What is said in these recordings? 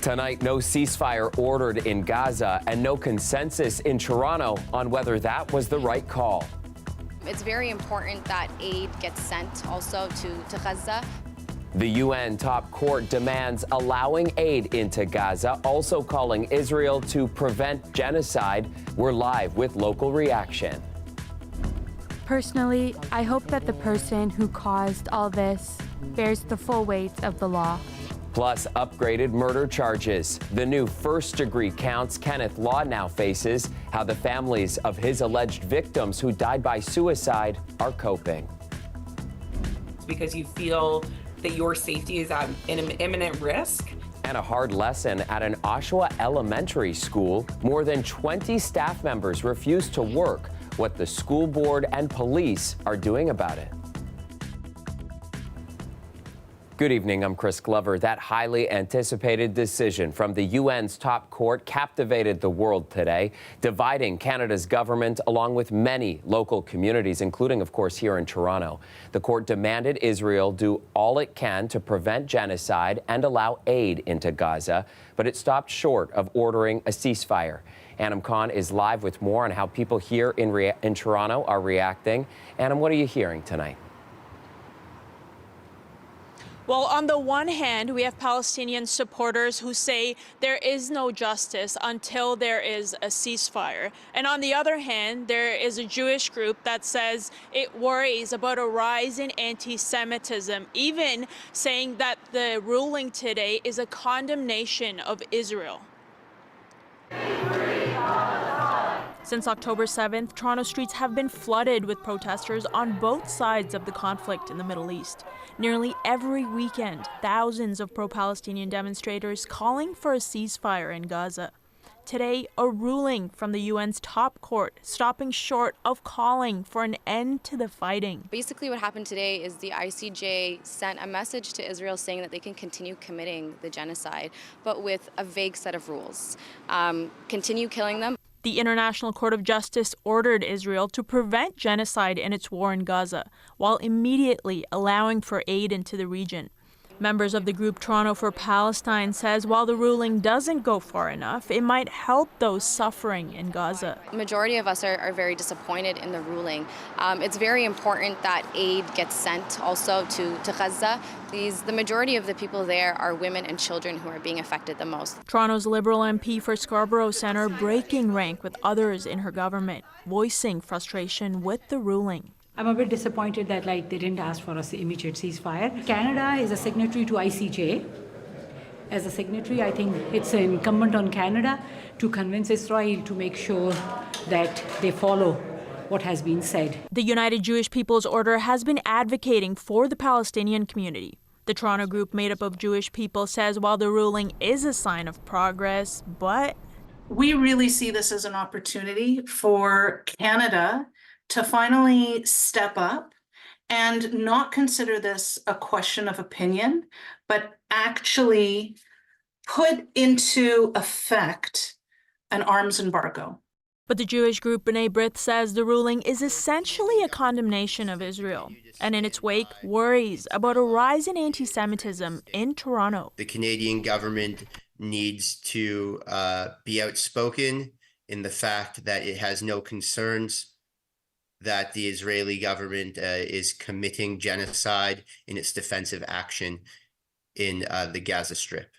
Tonight, no ceasefire ordered in Gaza and no consensus in Toronto on whether that was the right call. It's very important that aid gets sent also to Gaza. The UN top court demands allowing aid into Gaza, also calling Israel to prevent genocide. We're live with local reaction. Personally, I hope that the person who caused all this bears the full weight of the law. Plus, upgraded murder charges. The new first-degree counts Kenneth Law now faces, how the families of his alleged victims who died by suicide are coping. It's because you feel that your safety is at an imminent risk. And a hard lesson at an Oshawa elementary school. More than 20 staff members refuse to work. What the school board and police are doing about it. Good evening, I'm Chris Glover. That highly anticipated decision from the UN's top court captivated the world today, dividing Canada's government along with many local communities, including, of course, here in Toronto. The court demanded Israel do all it can to prevent genocide and allow aid into Gaza, but it stopped short of ordering a ceasefire. Anam Khan is live with more on how people here in Toronto are reacting. Anam, what are you hearing tonight? Well, on the one hand, we have Palestinian supporters who say there is no justice until there is a ceasefire. And on the other hand, there is a Jewish group that says it worries about a rise in anti-Semitism, even saying that the ruling today is a condemnation of Israel. Since October 7th, Toronto streets have been flooded with protesters on both sides of the conflict in the Middle East. Nearly every weekend, thousands of pro-Palestinian demonstrators calling for a ceasefire in Gaza. Today, a ruling from the UN's top court stopping short of calling for an end to the fighting. Basically what happened today is the ICJ sent a message to Israel saying that they can continue committing the genocide, but with a vague set of rules. Continue killing them. The International Court of Justice ordered Israel to prevent genocide in its war in Gaza, while immediately allowing for aid into the region. Members of the group Toronto for Palestine says while the ruling doesn't go far enough, it might help those suffering in Gaza. The majority of us are very disappointed in the ruling. It's very important that aid gets sent also to Gaza. The majority of the people there are women and children who are being affected the most. Toronto's Liberal MP for Scarborough Centre breaking rank with others in her government, voicing frustration with the ruling. I'm a bit disappointed that they didn't ask for an immediate ceasefire. Canada is a signatory to ICJ. As a signatory, I think it's incumbent on Canada to convince Israel to make sure that they follow what has been said. The United Jewish People's Order has been advocating for the Palestinian community. The Toronto group made up of Jewish people says while the ruling is a sign of progress, but we really see this as an opportunity for Canada to finally step up and not consider this a question of opinion, but actually put into effect an arms embargo. But the Jewish group B'nai B'rith says the ruling is essentially a condemnation of Israel, and in its wake, worries about a rise in anti-Semitism in Toronto. The Canadian government needs to be outspoken in the fact that it has no concerns that the Israeli government is committing genocide in its defensive action in the Gaza Strip.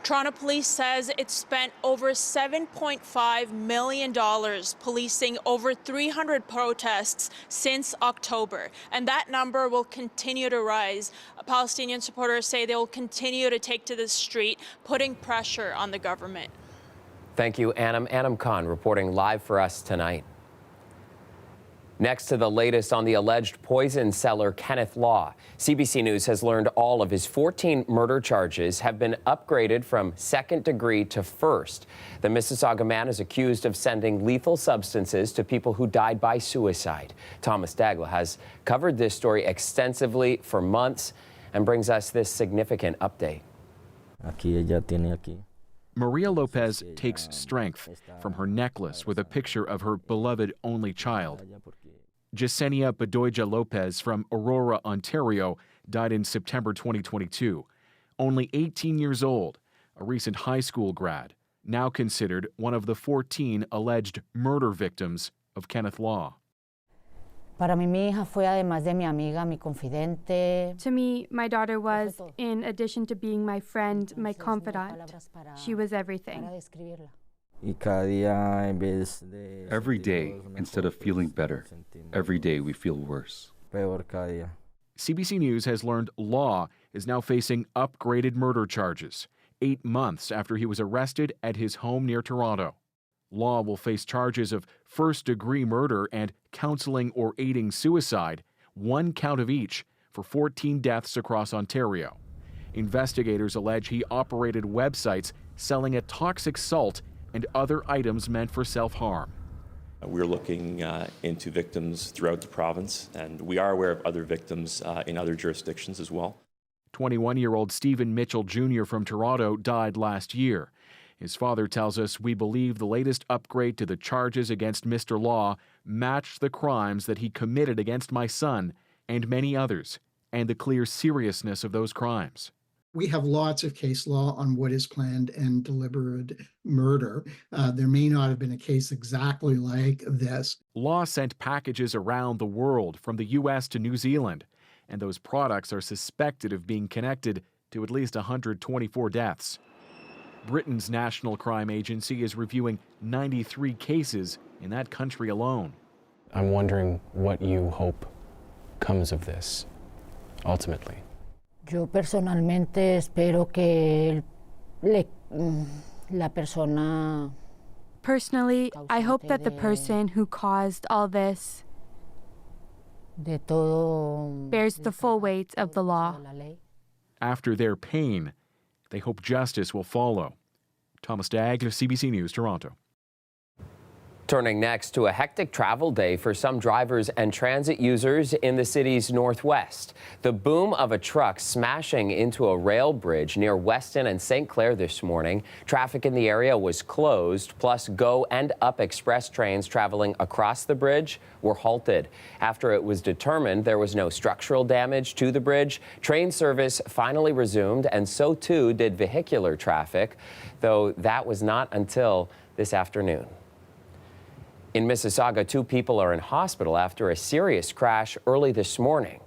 Toronto Police says it spent over $7.5 million policing over 300 protests since October, and that number will continue to rise. Palestinian supporters say they will continue to take to the street, putting pressure on the government. Thank you, Anam. Anam Khan reporting live for us tonight. Next to the latest on the alleged poison seller Kenneth Law, CBC News has learned all of his 14 murder charges have been upgraded from second degree to first. The Mississauga man is accused of sending lethal substances to people who died by suicide. Thomas Dagla has covered this story extensively for months and brings us this significant update. Maria Lopez takes strength from her necklace with a picture of her beloved only child. Jasenia Bedoya Lopez from Aurora, Ontario, died in September 2022. only 18 years old, a recent high school grad, now considered one of the 14 alleged murder victims of Kenneth Law. Para mí, mi hija fue además de mi amiga, mi confidente. To me, my daughter was, in addition to being my friend, my confidant. She was everything. Every day, instead of feeling better, every day we feel worse. CBC News has learned Law is now facing upgraded murder charges, 8 months after he was arrested at his home near Toronto. Law will face charges of first-degree murder and counseling or aiding suicide, 1 count of each, for 14 deaths across Ontario. Investigators allege he operated websites selling a toxic salt and other items meant for self-harm. We're looking into victims throughout the province, and we are aware of other victims in other jurisdictions as well. 21-year-old Stephen Mitchell Jr. from Toronto died last year. His father tells us, "We believe the latest upgrade to the charges against Mr. Law matched the crimes that he committed against my son and many others, and the clear seriousness of those crimes." We have lots of case law on what is planned and deliberate murder. There may not have been a case exactly like this. Law sent packages around the world, from the U.S. to New Zealand, and those products are suspected of being connected to at least 124 deaths. Britain's National Crime Agency is reviewing 93 cases in that country alone. I'm wondering what you hope comes of this, ultimately. Yo personalmente espero que la persona. Personally, I hope that the person who caused all this de todo bears the full weight of the law. After their pain, they hope justice will follow. Thomas Dagg, CBC News, Toronto. Turning next to a hectic travel day for some drivers and transit users in the city's northwest. The boom of a truck smashing into a rail bridge near Weston and St. Clair this morning. Traffic in the area was closed, plus GO and UP Express trains traveling across the bridge were halted. After it was determined there was no structural damage to the bridge, train service finally resumed, and so too did vehicular traffic, though that was not until this afternoon. In Mississauga, 2 people are in hospital after a serious crash early this morning.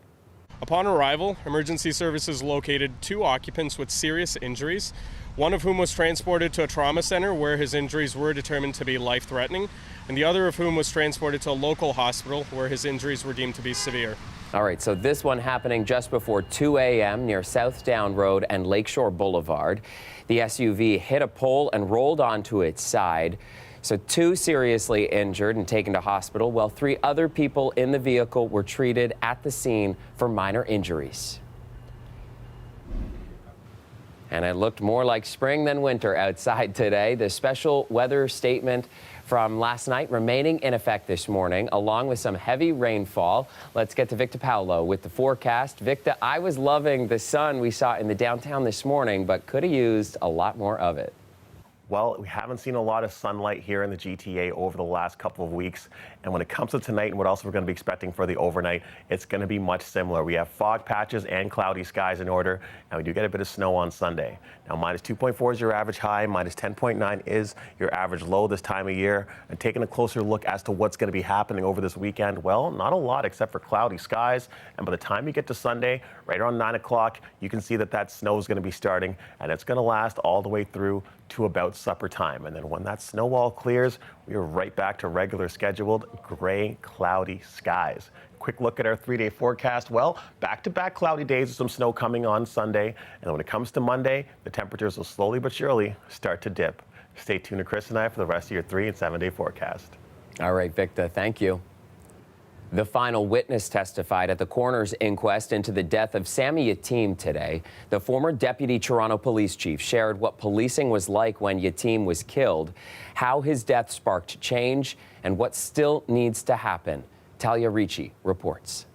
Upon arrival, emergency services located 2 occupants with serious injuries, one of whom was transported to a trauma center where his injuries were determined to be life-threatening, and the other of whom was transported to a local hospital where his injuries were deemed to be severe. All right, so this one happening just before 2 a.m. near South Down Road and Lakeshore Boulevard. The SUV hit a pole and rolled onto its side. So 2 seriously injured and taken to hospital, while 3 other people in the vehicle were treated at the scene for minor injuries. And it looked more like spring than winter outside today. The special weather statement from last night remaining in effect this morning, along with some heavy rainfall. Let's get to Victor Paolo with the forecast. Victor, I was loving the sun we saw in the downtown this morning, but could have used a lot more of it. Well, we haven't seen a lot of sunlight here in the GTA over the last couple of weeks. And when it comes to tonight and what else we're going to be expecting for the overnight, it's going to be much similar. We have fog patches and cloudy skies in order, and we do get a bit of snow on Sunday. Now, minus 2.4 is your average high, minus 10.9 is your average low this time of year. And taking a closer look as to what's going to be happening over this weekend, well, not a lot except for cloudy skies. And by the time you get to Sunday, right around 9 o'clock, you can see that that snow is going to be starting, and it's going to last all the way through to about supper time. And then when that snow wall clears, we are right back to regular scheduled gray, cloudy skies. Quick look at our 3-day forecast. Well, back-to-back cloudy days with some snow coming on Sunday. And when it comes to Monday, the temperatures will slowly but surely start to dip. Stay tuned to Chris and I for the rest of your 3- and 7-day forecast. All right, Victor, thank you. The final witness testified at the coroner's inquest into the death of Sammy Atim today. The former deputy Toronto police chief shared what policing was like when Atim was killed, how his death sparked change, and what still needs to happen. Talia Ricci reports.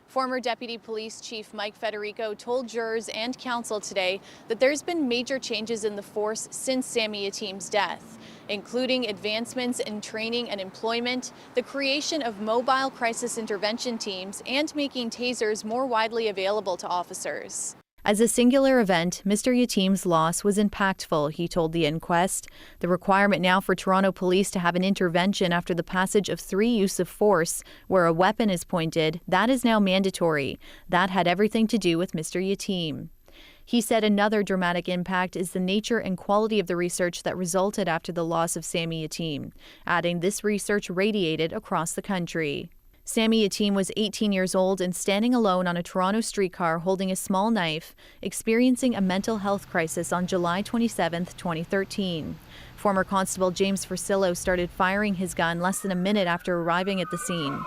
Former Deputy Police Chief Mike Federico told jurors and counsel today that there's been major changes in the force since Sammy Atim's death, including advancements in training and employment, the creation of mobile crisis intervention teams, and making tasers more widely available to officers. As a singular event, Mr. Yatim's loss was impactful, he told the inquest. The requirement now for Toronto police to have an intervention after the passage of 3 use of force, where a weapon is pointed, that is now mandatory. That had everything to do with Mr. Yatim. He said another dramatic impact is the nature and quality of the research that resulted after the loss of Sammy Atim, adding this research radiated across the country. Sammy Atim was 18 years old and standing alone on a Toronto streetcar holding a small knife, experiencing a mental health crisis on July 27, 2013. Former Constable James Versillo started firing his gun less than a minute after arriving at the scene.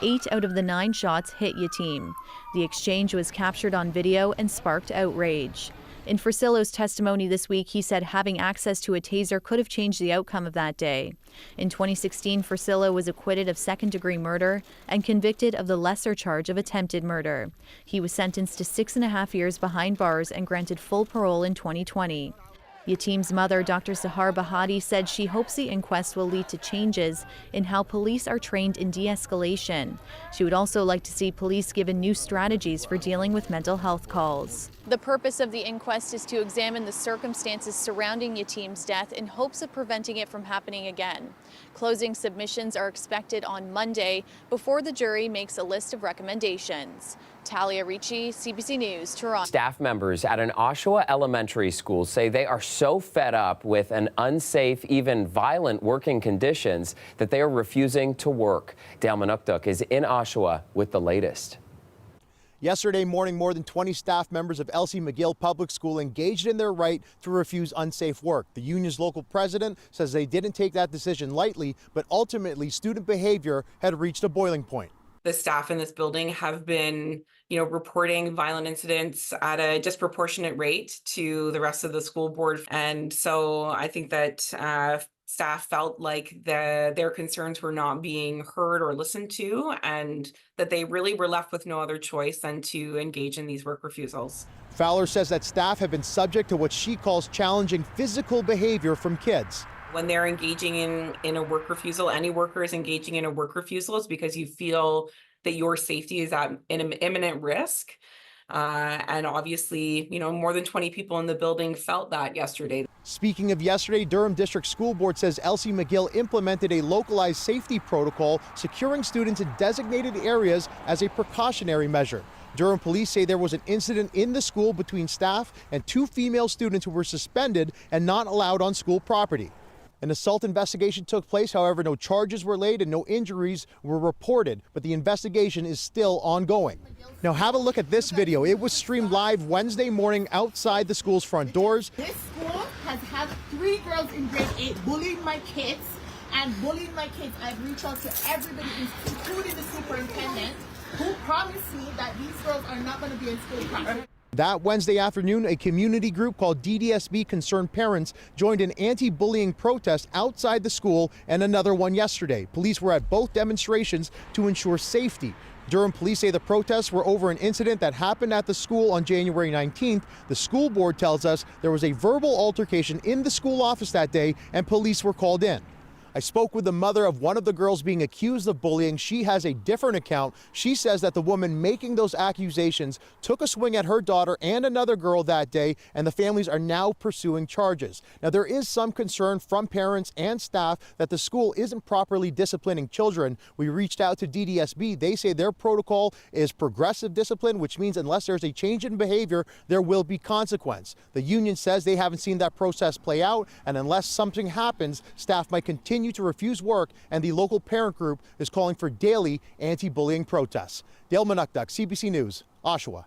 8 out of the 9 shots hit Yatim. The exchange was captured on video and sparked outrage. In Versillo's testimony this week, he said having access to a taser could have changed the outcome of that day. In 2016, Versillo was acquitted of second-degree murder and convicted of the lesser charge of attempted murder. He was sentenced to 6.5 years behind bars and granted full parole in 2020. Yatim's mother, Dr. Sahar Bahati, said she hopes the inquest will lead to changes in how police are trained in de-escalation. She would also like to see police given new strategies for dealing with mental health calls. The purpose of the inquest is to examine the circumstances surrounding Yatim's death in hopes of preventing it from happening again. Closing submissions are expected on Monday before the jury makes a list of recommendations. Talia Ricci, CBC News, Toronto. Staff members at an Oshawa elementary school say they are so fed up with an unsafe, even violent working conditions that they are refusing to work. Dale Manukduk is in Oshawa with the latest. Yesterday morning, more than 20 staff members of Elsie McGill Public School engaged in their right to refuse unsafe work. The union's local president says they didn't take that decision lightly, but ultimately student behavior had reached a boiling point. The staff in this building have been, reporting violent incidents at a disproportionate rate to the rest of the school board. And so I think that staff felt like their concerns were not being heard or listened to, and that they really were left with no other choice than to engage in these work refusals. Fowler says that staff have been subject to what she calls challenging physical behavior from kids. When they're engaging in a work refusal, any worker is engaging in a work refusal is because you feel that your safety is at an imminent risk. And obviously, more than 20 people in the building felt that yesterday. Speaking of yesterday, Durham District School Board says Elsie McGill implemented a localized safety protocol securing students in designated areas as a precautionary measure. Durham police say there was an incident in the school between staff and 2 female students who were suspended and not allowed on school property. An assault investigation took place, however, no charges were laid and no injuries were reported, but the investigation is still ongoing. Now have a look at this video. It was streamed live Wednesday morning outside the school's front doors. This school has had 3 girls in grade 8 bullying my kids, and bullying my kids, I've reached out to everybody, including the superintendent, who promised me that these girls are not going to be in school class. That Wednesday afternoon, a community group called DDSB Concerned Parents joined an anti-bullying protest outside the school and another one yesterday. Police were at both demonstrations to ensure safety. Durham police say the protests were over an incident that happened at the school on January 19th. The school board tells us there was a verbal altercation in the school office that day and police were called in. I spoke with the mother of one of the girls being accused of bullying. She has a different account. She says that the woman making those accusations took a swing at her daughter and another girl that day, and the families are now pursuing charges. Now, there is some concern from parents and staff that the school isn't properly disciplining children. We reached out to DDSB. They say their protocol is progressive discipline, which means unless there's a change in behavior, there will be consequence. The union says they haven't seen that process play out, and unless something happens, staff might continue to refuse work, and the local parent group is calling for daily anti-bullying protests. Dale Manukduk, CBC News, Oshawa.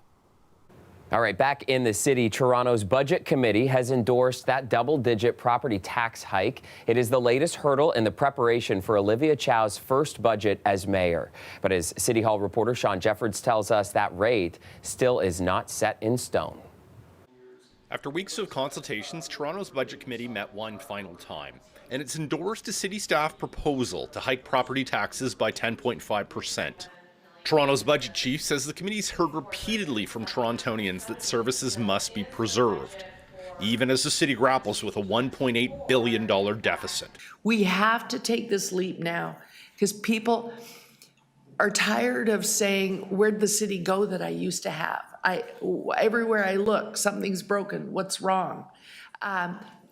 All right, back in the city, Toronto's Budget Committee has endorsed that double-digit property tax hike. It is the latest hurdle in the preparation for Olivia Chow's first budget as mayor. But as City Hall reporter Sean Jeffords tells us, that rate still is not set in stone. After weeks of consultations, Toronto's Budget Committee met one final time, and it's endorsed a city staff proposal to hike property taxes by 10.5%. Toronto's budget chief says the committee's heard repeatedly from Torontonians that services must be preserved, even as the city grapples with a $1.8 billion deficit. We have to take this leap now because people, are tired of saying, where'd the city go that I used to have? Everywhere I look, something's broken. What's wrong?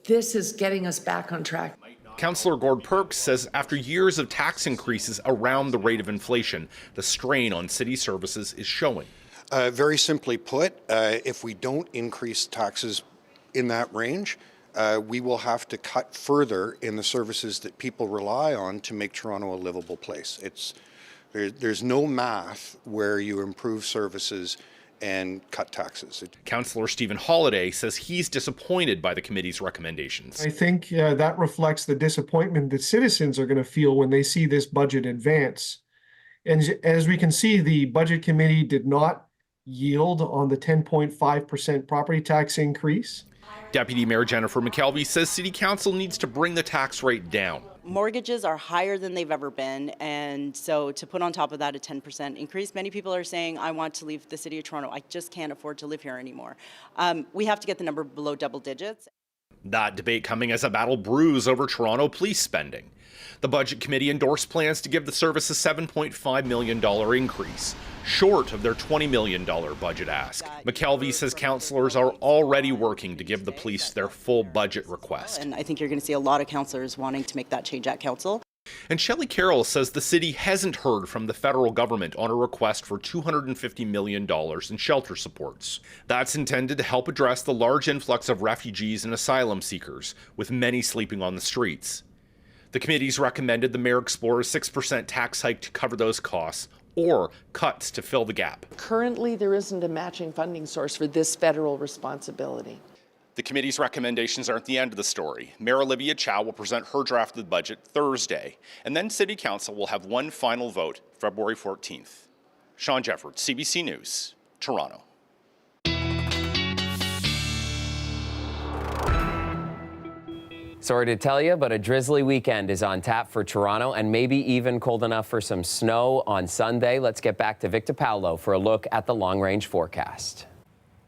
This is getting us back on track. Councillor Gord Perks says after years of tax increases around the rate of inflation, the strain on city services is showing. Very simply put, if we don't increase taxes in that range, we will have to cut further in the services that people rely on to make Toronto a livable place. There's no math where you improve services and cut taxes. Councillor Stephen Holliday says he's disappointed by the committee's recommendations. I think that reflects the disappointment that citizens are going to feel when they see this budget advance. And as we can see, the budget committee did not yield on the 10.5% property tax increase. Deputy Mayor Jennifer McKelvey says City Council needs to bring the tax rate down. Mortgages are higher than they've ever been, and so to put on top of that a 10% increase, many people are saying, I want to leave the City of Toronto. I just can't afford to live here anymore. We have to get the number below double digits. That debate coming as a battle brews over Toronto police spending. The Budget Committee endorsed plans to give the service a $7.5 million increase, short of their $20 million budget ask. McKelvey says councillors are already working to give the police their full budget request. And I think you're going to see a lot of councillors wanting to make that change at council. And Shelley Carroll says the city hasn't heard from the federal government on a request for $250 million in shelter supports. That's intended to help address the large influx of refugees and asylum seekers, with many sleeping on the streets. The committee's recommended the mayor explore a 6% tax hike to cover those costs, or cuts to fill the gap. Currently, there isn't a matching funding source for this federal responsibility. The committee's recommendations aren't the end of the story. Mayor Olivia Chow will present her draft of the budget Thursday, and then City Council will have one final vote February 14th. Sean Jefford, CBC News, Toronto. Sorry to tell you, but a drizzly weekend is on tap for Toronto, and maybe even cold enough for some snow on Sunday. Let's get back to Victor Paolo for a look at the long-range forecast.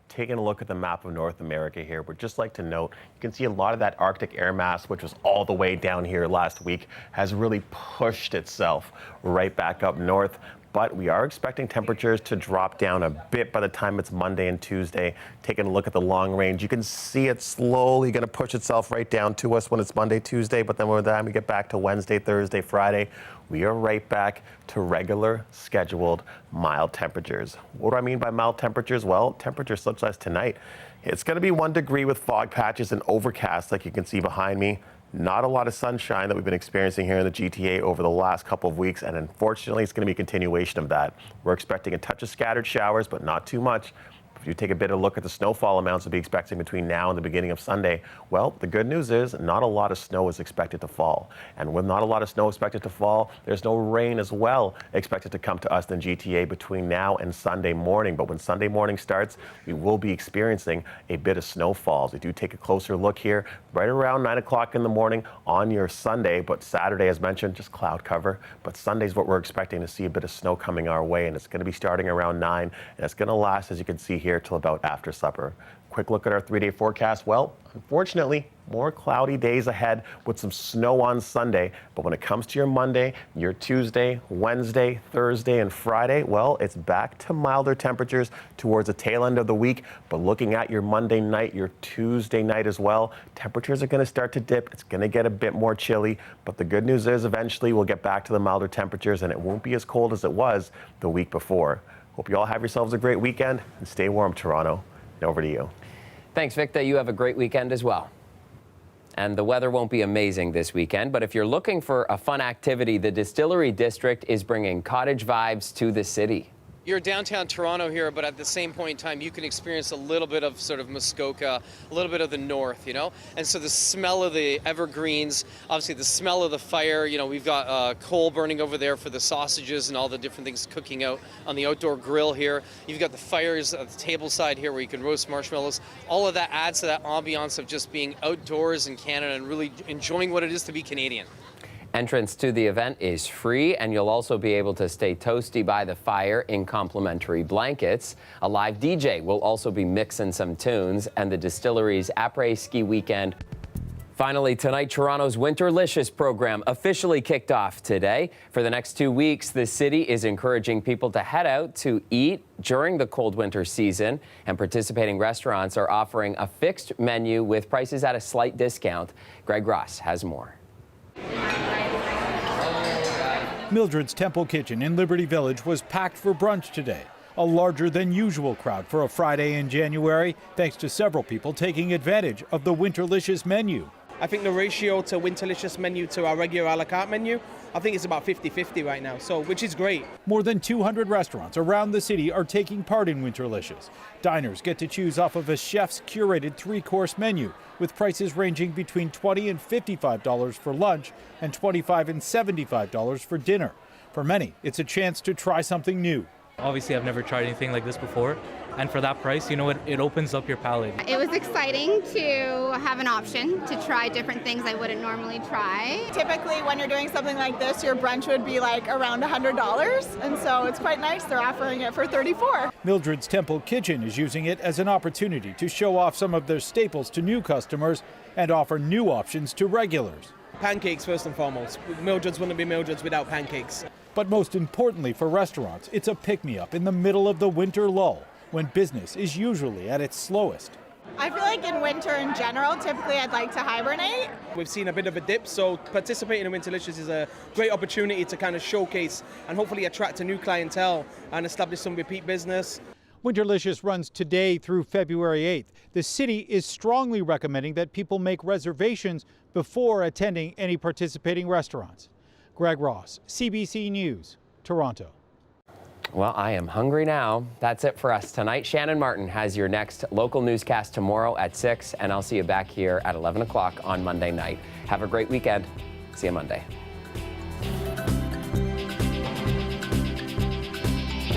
Taking a look at the map of North America here, we'd just like to note, you can see a lot of that Arctic air mass, which was all the way down here last week, has really pushed itself right back up north. But we are expecting temperatures to drop down a bit by the time it's Monday and Tuesday. Taking a look at the long range, you can see it slowly going to push itself right down to us when it's Monday, Tuesday. But then by the time we get back to Wednesday, Thursday, Friday, we are right back to regular scheduled mild temperatures. What do I mean by mild temperatures? Well, temperatures such as tonight. It's going to be 1 degree with fog patches and overcast, like you can see behind me. Not a lot of sunshine that we've been experiencing here in the GTA over the last couple of weeks, and unfortunately, it's going to be a continuation of that. We're expecting a touch of scattered showers, but not too much. If you take a bit of a look at the snowfall amounts we'll be expecting between now and the beginning of Sunday, well, the good news is not a lot of snow is expected to fall. And with not a lot of snow expected to fall, there's no rain as well expected to come to us in GTA between now and Sunday morning. But when Sunday morning starts, we will be experiencing a bit of snowfalls. We do take a closer look here right around 9 o'clock in the morning on your Sunday, but Saturday, as mentioned, just cloud cover. But Sunday's what we're expecting to see a bit of snow coming our way, and it's going to be starting around 9, and it's going to last, as you can see here, till about after supper. Quick look at our 3-day forecast. Well, unfortunately, more cloudy days ahead with some snow on Sunday. But when it comes to your Monday, your Tuesday, Wednesday, Thursday, and Friday, well, it's back to milder temperatures towards the tail end of the week. But looking at your Monday night, your Tuesday night as well, temperatures are going to start to dip. It's going to get a bit more chilly. But the good news is eventually we'll get back to the milder temperatures, and it won't be as cold as it was the week before. Hope you all have yourselves a great weekend, and stay warm, Toronto. And over to you. Thanks, Victor. You have a great weekend as well. And the weather won't be amazing this weekend, but if you're looking for a fun activity, the Distillery District is bringing Cottage Vibes to the city. You're downtown Toronto here, but at the same point in time, you can experience a little bit of sort of Muskoka, a little bit of the north, you know? And so the smell of the evergreens, obviously the smell of the fire, you know, we've got coal burning over there for the sausages and all the different things cooking out on the outdoor grill here. You've got the fires at the table side here where you can roast marshmallows. All of that adds to that ambiance of just being outdoors in Canada and really enjoying what it is to be Canadian. Entrance to the event is free, and you'll also be able to stay toasty by the fire in complimentary blankets. A live DJ will also be mixing some tunes, and the distillery's après-ski weekend Finally, tonight, Toronto's Winterlicious program officially kicked off today. For the next 2 weeks, the city is encouraging people to head out to eat during the cold winter season, and participating restaurants are offering a fixed menu with prices at a slight discount. Greg Ross has more. Mildred's Temple Kitchen in Liberty Village was packed for brunch today. A larger than usual crowd for a Friday in January, thanks to several people taking advantage of the Winterlicious menu. I think the ratio to Winterlicious menu to our regular a la carte menu, I think it's about 50-50 right now, which is great. More than 200 restaurants around the city are taking part in Winterlicious. Diners get to choose off of a chef's curated 3-course menu, with prices ranging between $20 and $55 for lunch and $25 and $75 for dinner. For many, it's a chance to try something new. Obviously, I've never tried anything like this before, and for that price, it opens up your palate. It was exciting to have an option to try different things I wouldn't normally try. Typically, when you're doing something like this, your brunch would be like around $100, and so it's quite nice. They're offering it for $34. Mildred's Temple Kitchen is using it as an opportunity to show off some of their staples to new customers and offer new options to regulars. Pancakes first and foremost. Mildred's wouldn't be Mildred's without pancakes. But most importantly for restaurants, it's a pick-me-up in the middle of the winter lull, when business is usually at its slowest. I feel like in winter in general, typically I'd like to hibernate. We've seen a bit of a dip, so participating in Winterlicious is a great opportunity to kind of showcase and hopefully attract a new clientele and establish some repeat business. Winterlicious runs today through February 8th. The city is strongly recommending that people make reservations before attending any participating restaurants. Greg Ross, CBC News, Toronto. Well, I am hungry now. That's it for us tonight. Shannon Martin has your next local newscast tomorrow at 6, and I'll see you back here at 11 o'clock on Monday night. Have a great weekend. See you Monday.